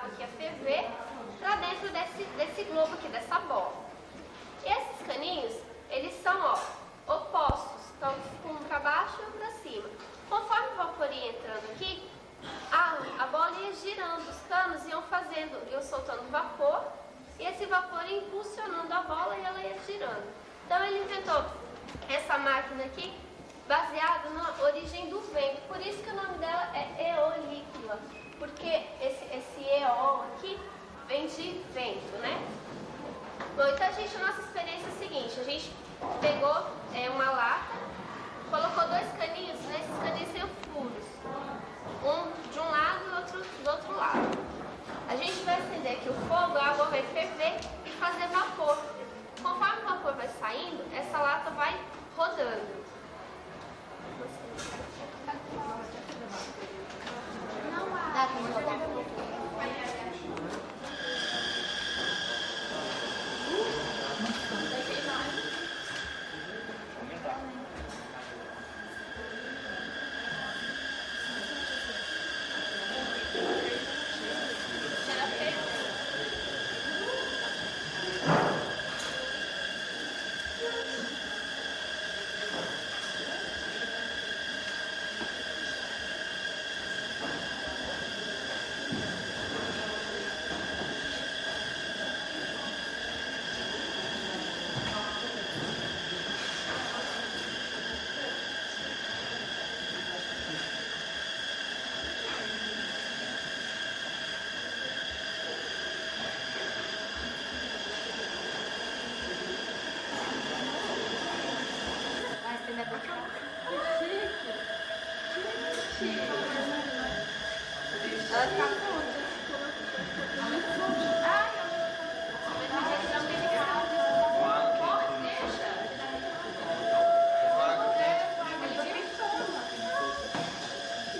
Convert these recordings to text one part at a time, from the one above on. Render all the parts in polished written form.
água aqui a ferver para dentro desse globo aqui, dessa bola. E esses caninhos, eles são, ó, opostos, então um para baixo e um para cima. Conforme o vapor ia entrando aqui, a bola ia girando, os canos iam soltando vapor, e esse vapor ia impulsionando a bola e ela ia girando. Então ele inventou essa máquina aqui, baseado na origem do vento. Por isso que o nome dela é eolícola, porque esse eol aqui vem de vento, né? Bom, então a nossa experiência é a seguinte: a gente pegou uma lata, colocou dois caninhos, nesses caninhos tem furos, um de um lado e outro do outro lado. A gente vai acender aqui o fogo, a água vai ferver e fazer vapor. Conforme o vapor vai saindo, essa lata vai rodando. Dá pra rodar. Ela fica pronta.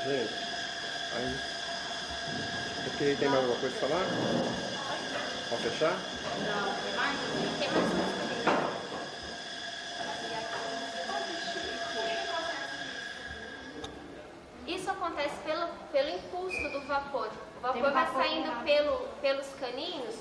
Gente, aí. Porque tem mais alguma coisa pra falar? Pode fechar? Não, tem mais? Tem mais? Isso acontece pelo impulso do vapor. O vapor vai saindo pelos caninhos.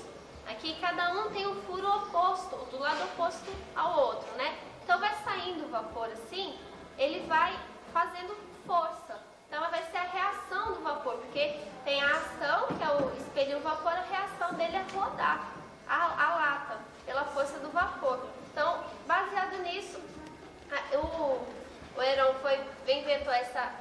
Aqui cada um tem um furo oposto, do lado oposto ao outro, né? Então vai saindo o vapor assim, ele vai fazendo força. Então vai ser a reação do vapor, porque tem a ação, que é o expelir o vapor, a reação dele é rodar a lata pela força do vapor. Então, baseado nisso, o Heron inventou essa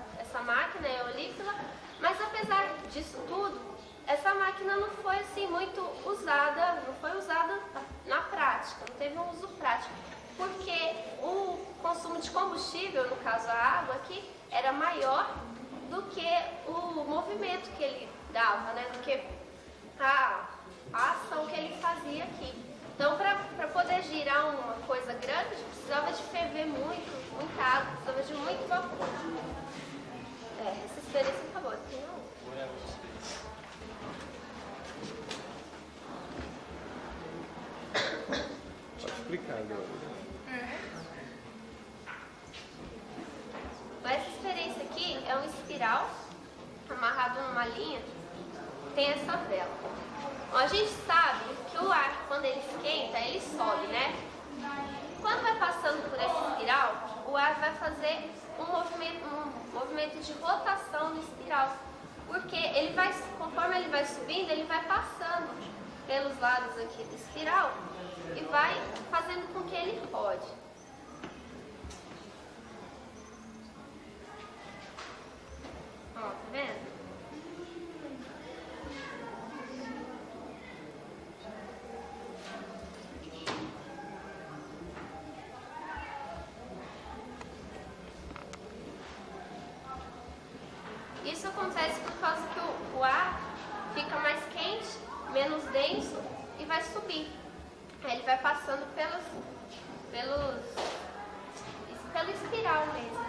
máquina eolícola, mas apesar disso tudo, essa máquina não foi assim muito usada, não foi usada na prática, não teve um uso prático, porque o consumo de combustível, no caso a água aqui, era maior do que o movimento que ele dava, né? Do que a ação que ele fazia aqui. Então, para poder girar uma coisa grande, precisava de ferver muita água, precisava de muito vapor. Essa experiência acabou. Tem uma Pode explicar agora. Essa experiência aqui é um espiral amarrado numa linha, tem essa vela. Bom, a gente sabe que o ar, quando ele esquenta, ele sobe, né? Quando vai passando por essa espiral, o ar vai fazer um movimento de rotação no espiral, porque conforme ele vai subindo, ele vai passando pelos lados aqui do espiral e vai fazendo com que ele rode. Ó, tá vendo? Isso acontece por causa que o ar fica mais quente, menos denso e vai subir. Aí ele vai passando pelo espiral mesmo.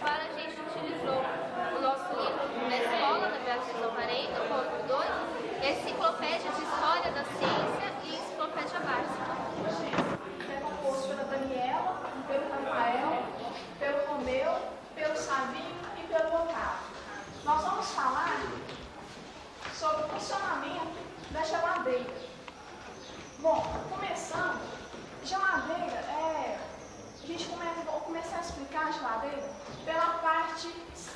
Para a gente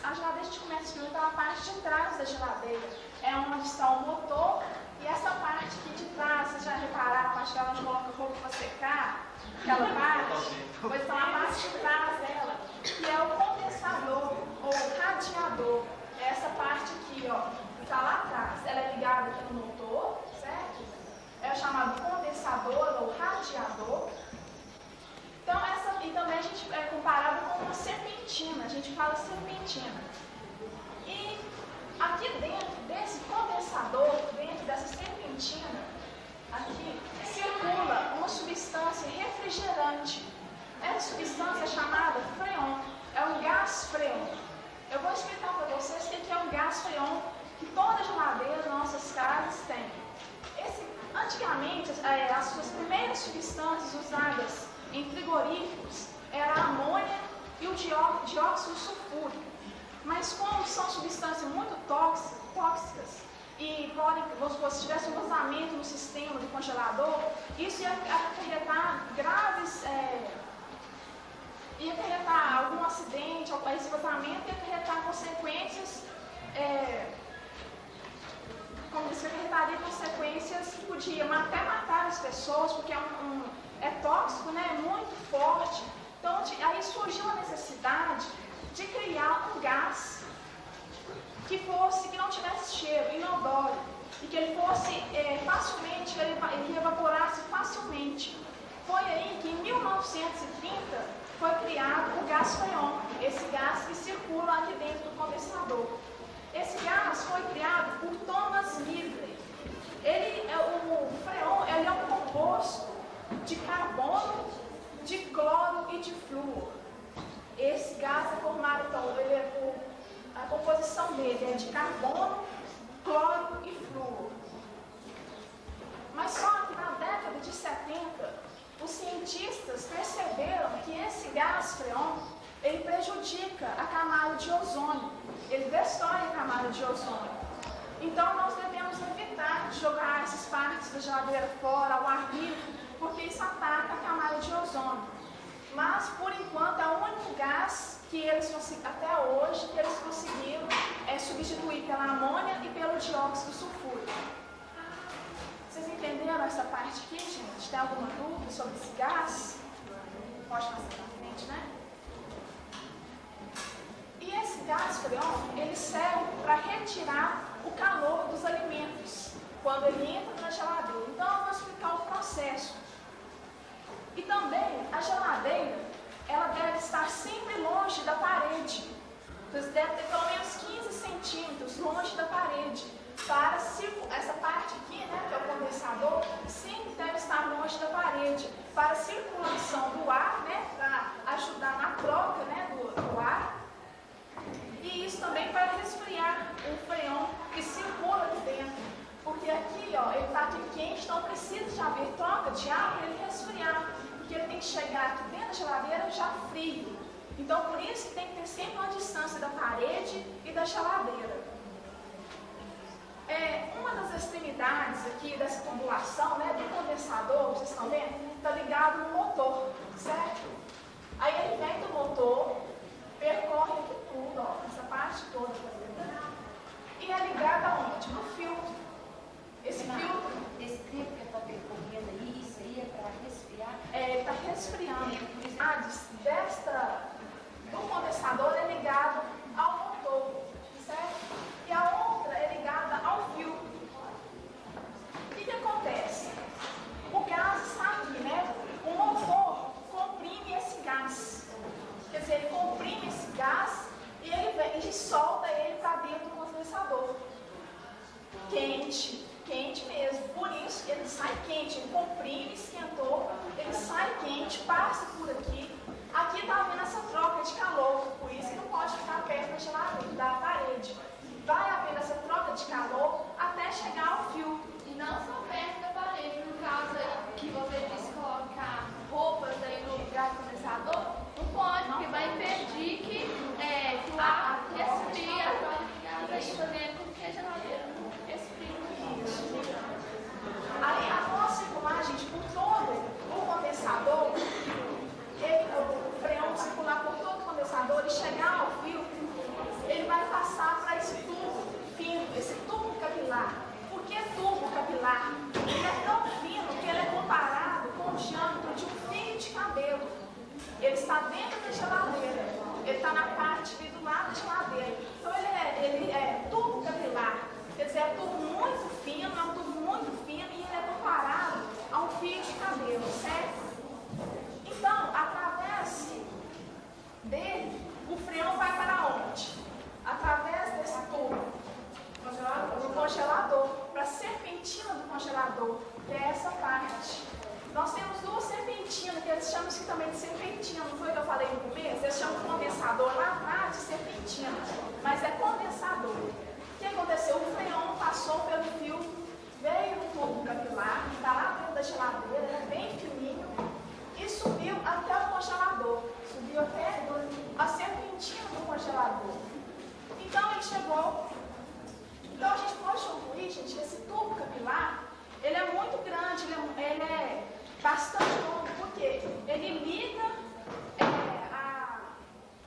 a geladeira a gente começa experimentando a parte de trás da geladeira. É onde está o motor e essa parte aqui de trás, vocês já repararam, a parte dela onde coloca roupa para secar, aquela parte? Pois então a parte de trás dela, que é o condensador ou radiador. É essa parte aqui, ó, que está lá atrás. Ela é ligada aqui no motor, certo? É chamado condensador ou radiador. Então, e também a gente é comparado com uma serpentina, a gente fala serpentina. E aqui dentro desse condensador, dentro dessa serpentina, aqui circula uma substância refrigerante. Essa substância é chamada freon, é um gás freon. Eu vou explicar para vocês o que é um gás freon que toda geladeira das nossas casas tem. Antigamente, as suas primeiras substâncias usadas em frigoríficos era a amônia e o dióxido sulfúrico. Mas como são substâncias muito tóxicas e podem, vamos supor, se tivesse um vazamento no sistema do congelador, isso ia acarretar graves, ia acarretar algum acidente, esse vazamento ia acarretar consequências, como disse, acarretaria consequências que podiam até matar as pessoas, porque é tóxico, né? É muito forte. Então, aí surgiu a necessidade de criar um gás que não tivesse cheiro, inodoro, e que ele fosse facilmente, ele evaporasse facilmente. Foi aí que em 1930 foi criado o gás freon, esse gás que circula aqui dentro do condensador. Esse gás foi criado por Thomas Midgley. O freon ele é um composto de carbono, de cloro e de flúor. Esse gás é formado, então, a composição dele é de carbono, cloro e flúor. Mas só que na década de 70, os cientistas perceberam que esse gás freon ele prejudica a camada de ozônio, ele destrói a camada de ozônio. Então nós devemos evitar de jogar essas partes da geladeira fora, ao ar livre, porque isso ataca a camada de ozônio. Mas, por enquanto, é o único gás que eles até hoje que eles conseguiram substituir pela amônia e pelo dióxido sulfúrico. Vocês entenderam essa parte aqui, gente? Tem alguma dúvida sobre esse gás? Pode passar para frente, né? E esse gás freon, ele serve para retirar o calor dos alimentos quando ele entra na geladeira. Então, eu vou explicar o processo. E também, a geladeira, ela deve estar sempre longe da parede. Você deve ter pelo menos 15 centímetros longe da parede. Para essa parte aqui, né, que é o condensador, sempre deve estar longe da parede. Para a circulação do ar, né, para ajudar na troca, né, do ar. E isso também para resfriar o freon que circula aqui dentro. Porque aqui, ó, ele está aqui quente, então precisa de haver troca de ar para ele resfriar. Porque ele tem que chegar aqui dentro da geladeira já frio. Então, por isso que tem que ter sempre uma distância da parede e da geladeira. Uma das extremidades aqui dessa tubulação, né, do condensador, vocês estão vendo, está ligado no motor, certo? Aí ele vem do motor, percorre aqui tudo, ó, essa parte toda, e é ligado aonde? No filtro. Esse filtro. Esse tempo que está percorrendo aí, isso aí é para resfriar? Ele está resfriando. Do condensador é ligado ao motor, certo? E a outra é ligada ao filtro. O que acontece? O gás está aqui, né? O motor comprime esse gás. Quer dizer, ele comprime esse gás e ele solta ele para dentro do condensador. Quente mesmo. Por isso ele sai quente. Ele comprime, esquentou, ele sai quente, passa por aqui. Aqui está havendo essa troca de calor. Por isso que não pode ficar perto da geladeira, da parede. Vai havendo essa troca de calor até chegar ao filtro. E não só perto da parede, no caso aí que você disse colocar roupas aí no lugar do condensador, não pode, porque vai impedir que o ar resfrie a troca de gás aí, fazendo com que a geladeira não resfrie. Isso. Aí após circular, gente, por todo o condensador, o freon circular por todo o está na parte ali do lado da geladeira. Então ele é tubo capilar, quer dizer, é tubo muito fino, é um tubo muito fino e ele é comparado a um fio de cabelo, certo? Então, através dele, o freon vai para onde? Através desse tubo, do congelador, para a serpentina do congelador, que é essa parte. Nós temos duas serpentinas, que eles chamam isso também de serpentina, não foi o que eu falei no começo? Eles chamam de condensador lá atrás de serpentina, mas é condensador. O que aconteceu? O freon passou pelo fio, veio no tubo capilar, está lá dentro da geladeira, é bem fininho, e subiu até o congelador, subiu até a serpentina do congelador. Então ele chegou. Então a gente pode concluir, gente, esse tubo capilar, ele é muito grande, ele é bastante longo, porque ele liga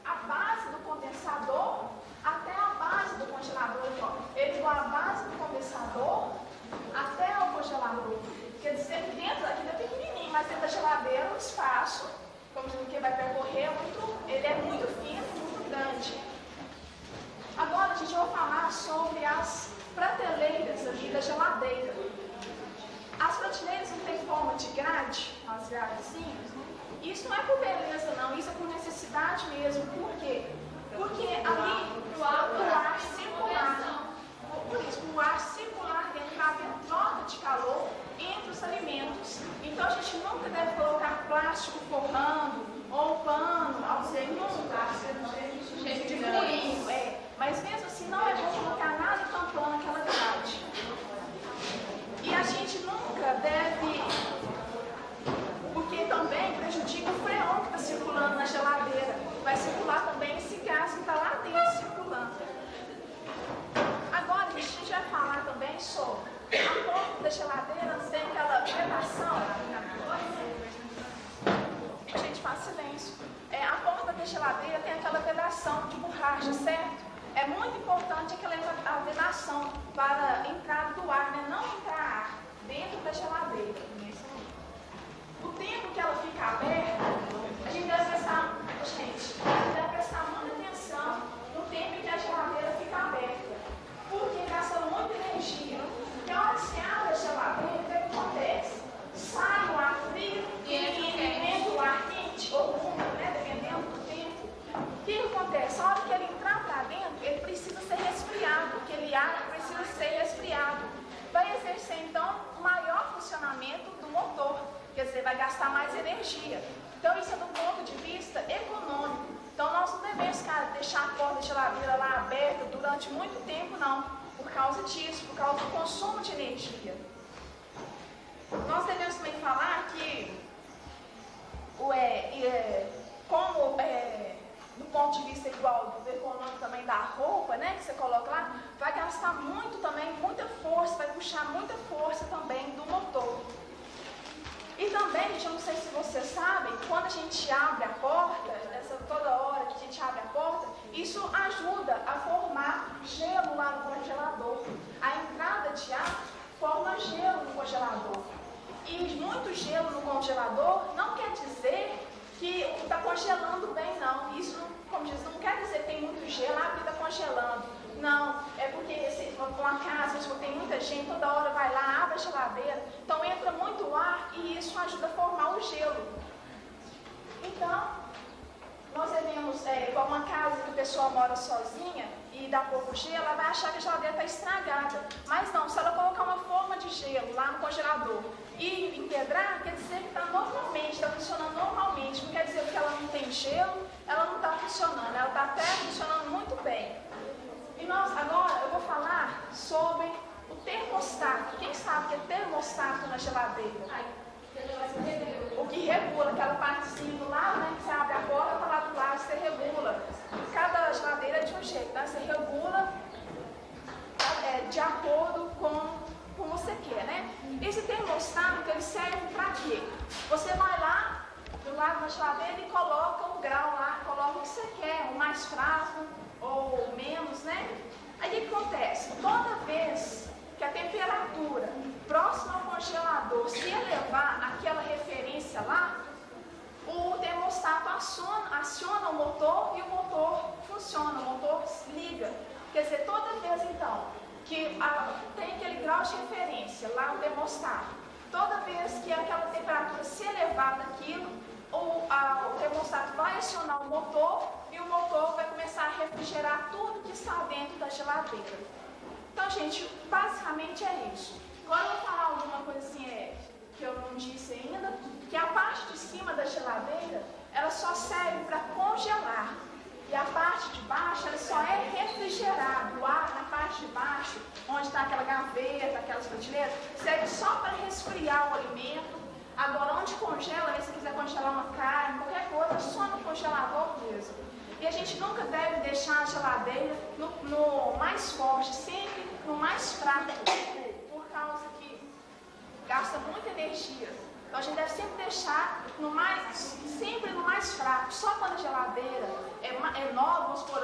a base do condensador até a base do congelador. Então, ele ligou a base do condensador até o congelador. Quer dizer que dentro, aqui é pequenininho, mas dentro da geladeira o espaço, como diz que vai percorrer, ele é muito fino, muito grande. Agora a gente vai falar sobre as prateleiras ali da geladeira. As prateleiras não têm forma de grade, as gradezinhas. Isso não é por beleza não, isso é por necessidade mesmo. Por quê? Porque ali o ar circular, por isso, o ar circular dentro da troca de calor entre os alimentos. Então a gente nunca deve colocar plástico forrando ou pano, ao ser nunca, de furinho, Mas mesmo assim não é bom colocar nada tampando aquela grade. E a gente nunca deve, porque também prejudica o freon que está circulando na geladeira. Vai circular também esse gás que está lá dentro circulando. Agora a gente vai falar também sobre a porta da geladeira, tem aquela vedação. A gente faz silêncio. A porta da geladeira tem aquela vedação de borracha, certo? É muito importante aquela vedação para a entrada do ar, né? Não entrar ar dentro da geladeira. O tempo que ela fica aberta, a gente deve prestar muita atenção no tempo em que a geladeira fica aberta, porque gasta muita energia. Porque a hora que você abre a geladeira, o que acontece? Sai o ar frio e entra o ar quente, ou úmido, né? Dependendo do tempo. O que acontece? A hora que ele entrar para dentro, ele precisa ser resfriado, aquele ar precisa ser resfriado. Vai exercer, então, um maior funcionamento do motor, quer dizer, vai gastar mais energia. Então, isso é do ponto de vista econômico. Então, nós não devemos deixar a porta da geladeira lá aberta durante muito tempo, não, por causa disso, por causa do consumo de energia. Nós devemos também falar que, do ponto de vista igual do econômico também da roupa, né, que você coloca lá, vai gastar muito também, muita força, vai puxar muita força também do motor. E também, gente, eu não sei se vocês sabem, quando a gente abre a porta, toda hora que a gente abre a porta, isso ajuda a formar gelo lá no congelador. A entrada de ar forma gelo no congelador. E muito gelo no congelador não quer dizer que está congelando bem, não. Isso, como diz, não quer dizer que tem muito gelo, que está congelando. Não, é porque se uma casa, se tem muita gente, toda hora vai lá, abre a geladeira, então entra muito ar e isso ajuda a formar o gelo. Então, nós devemos, igual uma casa que a pessoa mora sozinha e dá pouco gelo, ela vai achar que a geladeira está estragada. Mas não, se ela colocar uma forma de gelo lá no congelador e empedrar, quer dizer que está normalmente, está funcionando normalmente. Não quer dizer que ela não tem gelo, ela não está funcionando, ela está até funcionando muito bem. E agora eu vou falar sobre o termostato. Quem sabe que é termostato na geladeira? O que regula aquela partezinha do lado, né? Que você abre a porta, está lá do lado, você regula. Cada geladeira é de um jeito, né? Você regula de acordo com como você quer, né? Esse termostato, ele serve para quê? Você vai lá do lado da geladeira e coloca um grau lá, coloca o que você quer, o mais fraco ou menos, né? Aí o que acontece? Toda vez que a temperatura próxima ao congelador se elevar aquela referência lá, o termostato aciona o motor e o motor funciona, o motor liga. Quer dizer, toda vez então que tem aquele grau de referência lá no termostato, toda vez que aquela temperatura se elevar daquilo, o termostato vai acionar o motor e o motor vai começar a refrigerar tudo que está dentro da geladeira. Então, gente, basicamente é isso. Agora eu vou falar alguma coisinha que eu não disse ainda, que a parte de cima da geladeira, ela só serve para congelar. E a parte de baixo, ela só é refrigerada. O ar na parte de baixo, onde está aquela gaveta, aquelas prateleiras, serve só para resfriar o alimento. Agora, onde congela, se você quiser congelar uma carne, qualquer coisa, só no congelador mesmo. E a gente nunca deve deixar a geladeira no mais forte, sempre no mais fraco, por causa que gasta muita energia. Então a gente deve sempre deixar sempre no mais fraco. Só quando a geladeira é nova, vamos supor,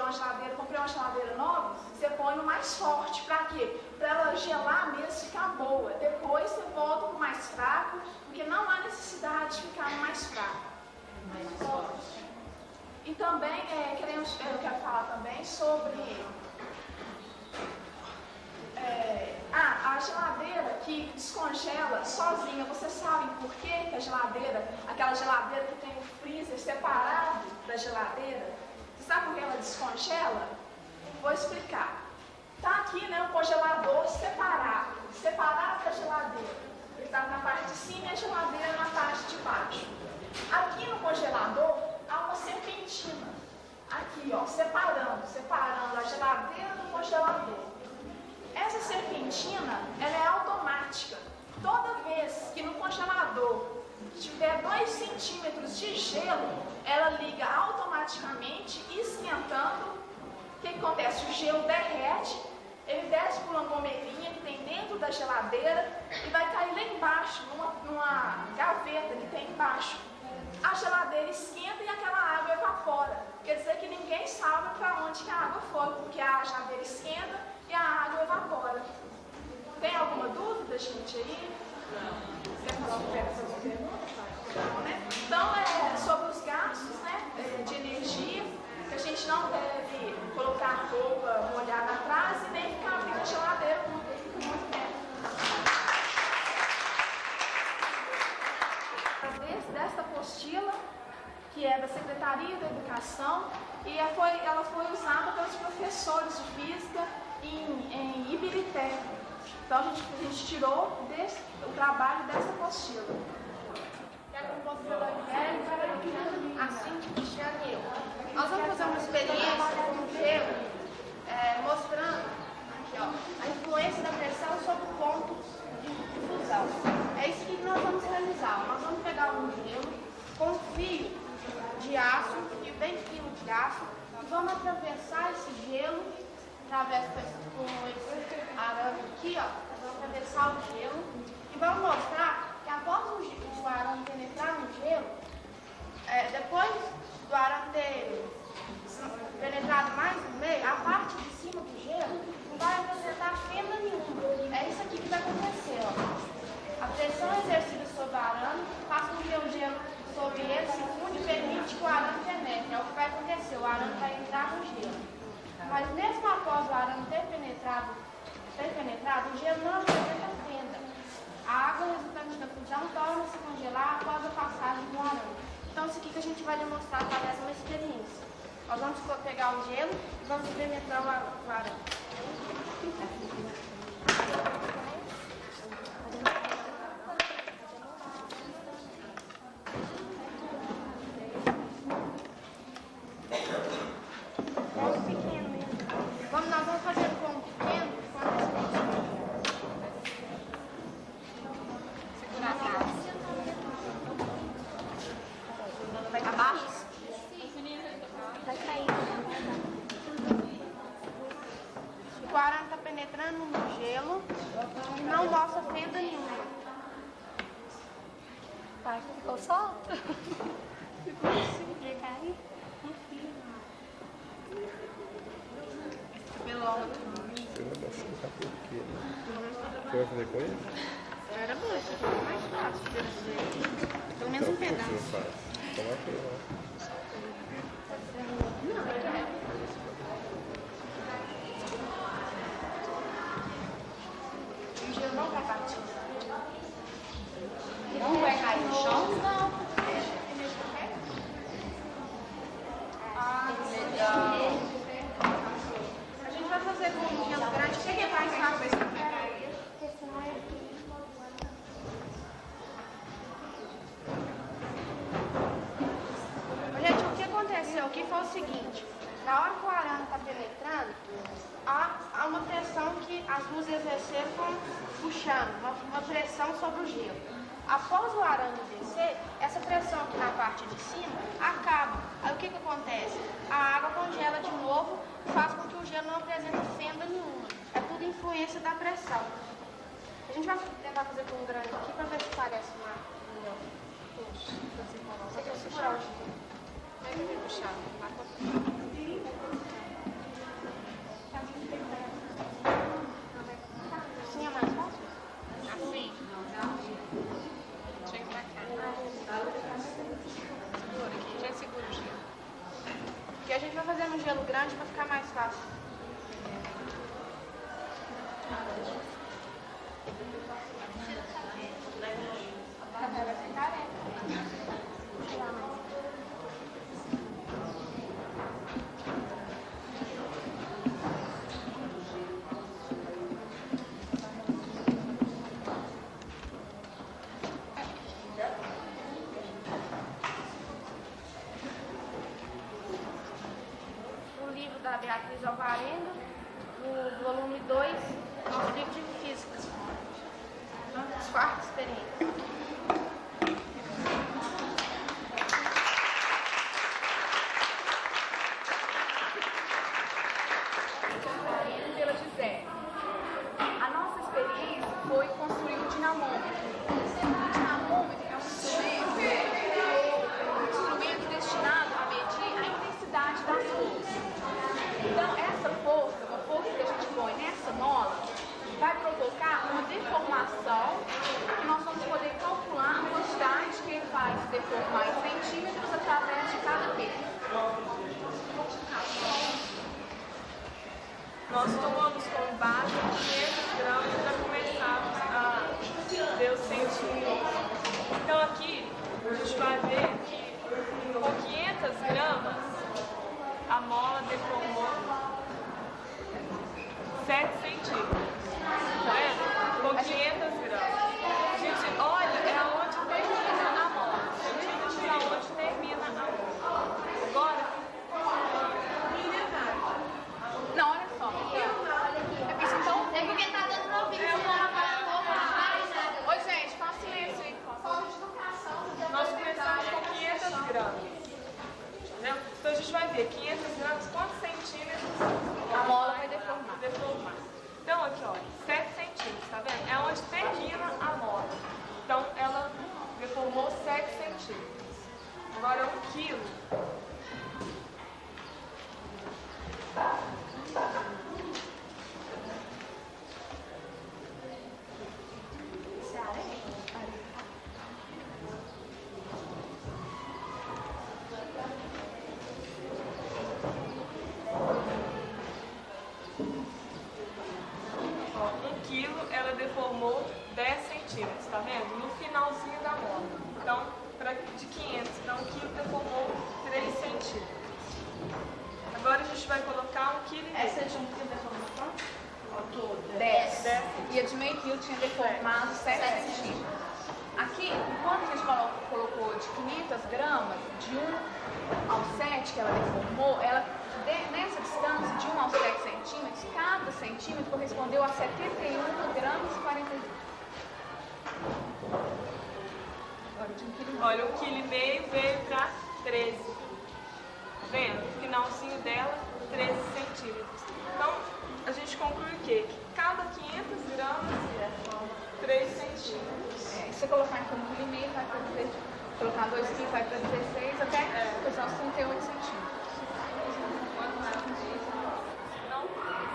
comprei uma geladeira nova, você põe no mais forte. Para quê? Para ela gelar mesmo, ficar boa. Depois você volta para o mais fraco, porque não há necessidade de ficar no mais fraco. E também, eu quero falar também sobre a geladeira que descongela sozinha. Vocês sabem por que a geladeira, aquela geladeira que tem o freezer separado da geladeira, você sabe por que ela descongela? Vou explicar. Está aqui, né, o congelador separado da geladeira. Ele está na parte de cima e a geladeira na parte de baixo. Aqui no congelador há uma serpentina. Aqui, ó, separando a geladeira do congelador. Essa serpentina, ela é automática. Toda vez que no congelador tiver 2 centímetros de gelo, ela liga automaticamente, esquentando. O que acontece? O gelo derrete, ele desce por uma gomerinha que tem dentro da geladeira e vai cair lá embaixo, numa gaveta que tem embaixo. A geladeira esquenta e aquela água evapora. Quer dizer que ninguém sabe para onde que a água foi, porque a geladeira esquenta e a água evapora. Tem alguma dúvida, gente, aí? Não. Quer falar essa pergunta? Não, né? Então, sobre os gastos, né, de energia, que a gente não deve colocar roupa molhada atrás e nem ficar abrindo a geladeira por muito tempo. Desta apostila, que é da Secretaria da Educação, e ela foi usada pelos professores de física em Ibirité. Então a gente tirou o trabalho dessa apostila. Assim, Cristiane, nós vamos fazer uma experiência com o gelo, mostrando aqui, ó, a influência da pressão sobre o ponto de fusão. É isso que nós vamos realizar. Nós vamos pegar um gelo com um fio de aço, fio bem fino de aço, e vamos atravessar esse gelo, através com esse arame aqui, ó, vamos atravessar o gelo e vamos mostrar que após o arame penetrar no gelo, depois do arame ter penetrado mais no meio, a parte de cima do gelo não vai apresentar fenda nenhuma. É isso aqui que vai acontecer, ó. A pressão exercida sobre o arame faz com que o gelo sobre ele se funde e permite que o arame penetre. É o que vai acontecer, o arame vai entrar no gelo. Mas mesmo após o arame ter penetrado, o gelo não apresenta fenda. A água resultante da fusão torna-se congelar após a passagem do arame. Então isso aqui que a gente vai demonstrar através de uma experiência. Nós vamos pegar o gelo e vamos penetrar o arame. Nós vamos fazer com um pequeno, segurar a casa. Vai abaixo? Vai cair. O arame está penetrando no gelo e não mostra fenda nenhuma. Tá, ficou solto? Ficou assim, vai cair? Você vai machucar por quê? Você vai fazer com ele? Era bom, mais fácil. Pelo menos um pedaço. Coloquei lá. O gelo não vai partir. Não vai cair no chão? Não. Ah, legal. A gente vai fazer com um gelo grande. O que é mais fácil esse café? Gente, o que aconteceu aqui foi o seguinte: na hora que o arame está penetrando, há uma pressão que as luzes exerceram como puxando, uma pressão sobre o gelo. Após o arame descer, essa pressão aqui na parte de cima acaba. Aí o que acontece? A água congela de novo, faz com que o gelo não apresente fenda nenhuma. É tudo influência da pressão. A gente vai tentar fazer com um grande aqui para ver se parece melhor. Você quer segurar o gelo? Vai me puxar. Assim é mais fácil? Assim? Chega pra cá. Segura aqui, já segura o gelo. Porque a gente vai fazer no gelo grande para ficar mais fácil. Vai ficar lento. Da Beatriz Alvarenga, no volume 2, nosso livro de física. Quarta experiência. Pela Gisele. A nossa experiência foi construir um dinamômetro. O dinamômetro é um instrumento destinado a medir a intensidade das forças. Então, essa força, uma força que a gente põe nessa mola, vai provocar uma deformação que nós vamos poder calcular a quantidade que ele vai se deformar em centímetros através de cada peso. Nós tomamos como base 500 gramas para começarmos a ver os centímetros. Então aqui a gente vai ver que com 500 gramas a mola deformou 7 centímetros. Tá vendo? Com 500 gramas. A gente olha, é onde termina a mola. Centímetros é onde termina a mola. Agora, Não, olha só. É porque, então, É porque tá dando no ouvido, senão ela vai pouco. oi, gente, faz silêncio aí. nós começamos com 500 gramas. Entendeu? Então a gente vai ver 500 gramas, quantos centímetros A mola vai deformar. Então aqui, ó, 7 centímetros, tá vendo? É onde termina a mola. Então ela deformou 7 centímetros. Agora 1 quilo. Ela deformou 10 centímetros, tá vendo? No finalzinho da mola. Então, de 500 para 1 quilo deformou 3 centímetros. Agora a gente vai colocar 1 quilo e meio. Essa de 1 quilo deformou quanto? 10. E a de meio quilo tinha deformado 7 centímetros. Aqui, enquanto a gente colocou de 500 gramas, de 1 ao 7 que ela deformou, nessa distância de 1 aos 7 centímetros, cada centímetro correspondeu a 71 gramas e 42. Agora de 1,5 kg. Olha, 1,5 kg veio para 13. Tá vendo? No finalzinho dela, 13 centímetros. Então, a gente conclui o quê? Que cada 500 gramas, 3 centímetros. Se você colocar então 1,5 kg, vai para 16. Colocar 2 kg, vai para 16, até usar os 38 centímetros.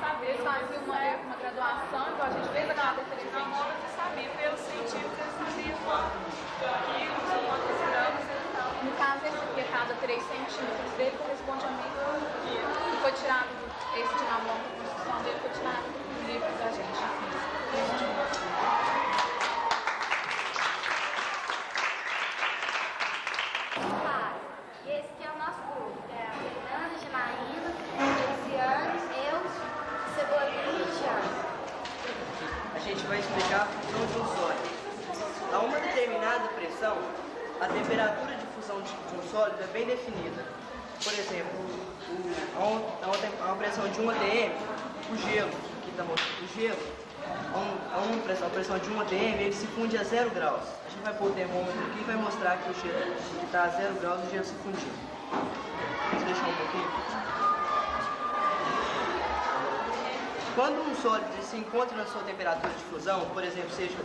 Saber Fazia uma graduação, igual a gente fez aquela referência. na mola de saber, pelos centímetros, eu sabia quantos quilos, quantos gramas e tal. No caso, esse 3 centímetros dele corresponde a meio dia. E foi tirado, esse dinamômetro, a construção dele foi tirado do livro da gente. E esse aqui é o nosso grupo. É a Fernanda, Janaína, Luciano, eu, Cebolinha e Thiago. A gente vai explicar a fusão de um sólido. A uma determinada pressão, a temperatura de fusão de um sólido é bem definida. Por exemplo, a uma pressão de 1 atm, o gelo, aqui está mostrando o gelo, a uma pressão de 1 atm, ele se funde a 0 graus. A gente vai pôr o termômetro aqui e vai mostrar que o gelo está a 0 graus e o gelo se fundindo. Vamos deixar um pouquinho. Quando um sólido se encontra na sua temperatura de fusão, por exemplo, seja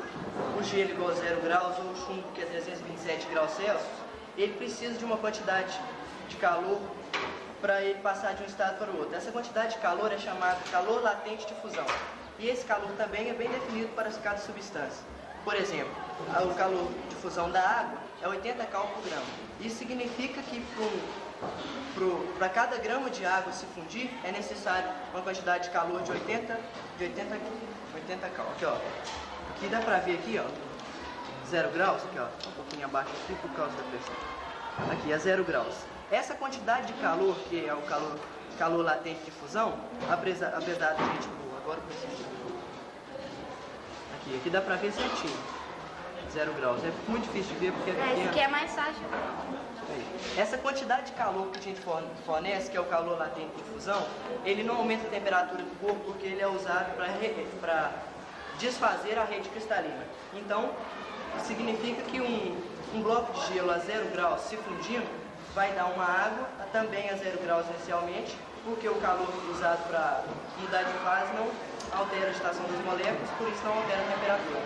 o gelo igual a 0 graus ou o chumbo que é 327 graus Celsius, ele precisa de uma quantidade de calor para ele passar de um estado para o outro. Essa quantidade de calor é chamada calor latente de fusão. E esse calor também é bem definido para cada substância. Por exemplo, o calor de fusão da água é 80 cal por grama. Isso significa que para cada grama de água se fundir, é necessário uma quantidade de calor de 80 cal. Aqui, ó. Aqui dá para ver aqui, ó, 0 graus, aqui, ó, um pouquinho abaixo aqui por causa da pressão. Aqui é 0 graus. Essa quantidade de calor, que é o calor latente de fusão, apesar da gente pôr, agora eu preciso. Aqui dá para ver certinho. 0 graus. É muito difícil de ver porque é pequeno. Esse aqui é mais fácil. Essa quantidade de calor que a gente fornece, que é o calor latente de fusão, ele não aumenta a temperatura do corpo porque ele é usado para desfazer a rede cristalina. Então, significa que um bloco de gelo a 0 graus se fundindo vai dar uma água também a 0 graus inicialmente, porque o calor usado para mudar de fase não altera a agitação das moléculas, por isso não altera a temperatura.